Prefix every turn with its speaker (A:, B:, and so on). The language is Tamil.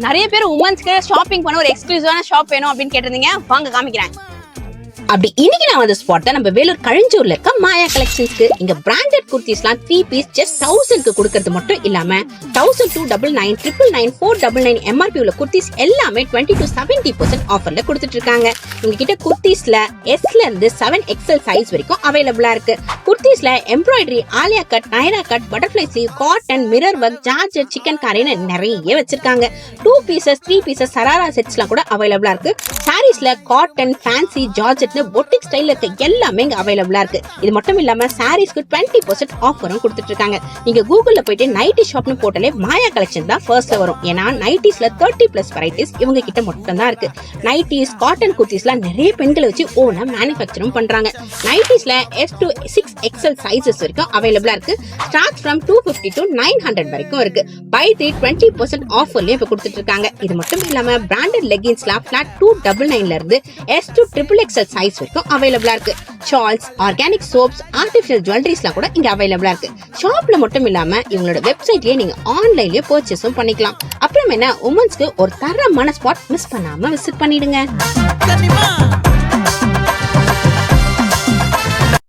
A: நிறைய பேர் உமன்ஸ்க்கு ஷாப்பிங் பண்ண ஒரு எக்ஸ்க்ளூசிவான ஷாப் வேணும் அப்படின்னு கேட்டிருந்தீங்க. வாங்க காமிக்கிறேன்.
B: அப்படி இன்னைக்கு நான் வந்து ஸ்பாட் தான் நம்ம வேலூர் கழிஞ்சூர்ல இருக்க மாயா கலெக்ஷன்ஸ்க்கு. இங்க பிராண்டட் குர்த்திஸ்லாம் 3 பீஸ் ஜஸ்ட் 1000க்கு கொடுக்கறது மட்டும் இல்லாம 1299, 999, 499 MRP உள்ள குர்த்திஸ் எல்லாமே 20 to 70% ஆஃபர்ல கொடுத்துட்டு இருக்காங்க. இங்க கிட்ட குர்த்திஸ்ல Sல இருந்து 7XL சைஸ் வரைக்கும் அவைலபிளா இருக்கு. குர்த்திஸ்ல embroidery, Alia cut, Naira cut, butterfly sleeve, cotton, mirror work, georgette, சிக்கன் காரின்னு நிறைய வச்சிருக்காங்க. 2 பீசஸ் 3 பீசஸ் சராரா செட்ஸ்லாம் கூட அவைலபிளா இருக்கு. சாரீஸ்ல காட்டன், ஃபேன்சி, ஜார்ஜெட், பொட்டிக் ஸ்டைல்ல இருக்க எல்லாமே இங்க அவைலபிளா இருக்கு. இது மட்டும் இல்லாம சாரீஸ்க்கு 20% ஆஃபரும் கொடுத்துட்டு இருக்காங்க. நீங்க கூகுள்ல போயிட்டு நைட்டி ஷாப்னு போட்டாலே மாயா கலெக்ஷன் தான் ஃபர்ஸ்ட்ல வரும். ஏன்னா நைட்டிஸ்ல 30+ வெரைட்டிஸ் இவங்க கிட்ட மட்டும் தான் இருக்கு. நைட்டிஸ், காட்டன் குர்த்திஸ்லாம் நிறைய பெண்களை வச்சு ஓனா மேனுஃபேக்சரும் பண்றாங்க. நைட்டிஸ்ல S to 6XL சைஸஸ் வரைக்கும் அவைலபிளா இருக்கு. ஸ்டார்ட் ஃப்ரம் 250 to 900 வரைக்கும் இருக்கு. பை 3 20% ஆஃபர்லயே இப்ப கொடுத்துட்டு இருக்காங்க. இது மட்டும் இல்லாம பிராண்டட் லெகின்ஸ்லாம் ஃபிளாட் 299ல இருந்து S to XXL சைஸ் வரைக்கும் அவைலபிளா இருக்கு. ஷால்ஸ், ஆர்கானிக் சோப்ஸ், ஆர்டிபிஷியல் ஜுவல்லரிஸ்லாம் கூட இங்க அவைலபிளா இருக்கு. ஷாப்ல மட்டும் இல்லாம இவங்களோட வெப்சைட்லயே நீங்க ஆன்லைன்லயே பர்ச்சேஸும் பண்ணிக்கலாம். அப்புறம் என்ன, உமன்ஸ்க்கு ஒரு தரமான ஸ்பாட் மிஸ் பண்ணாம விசிட் பண்ணிடுங்க.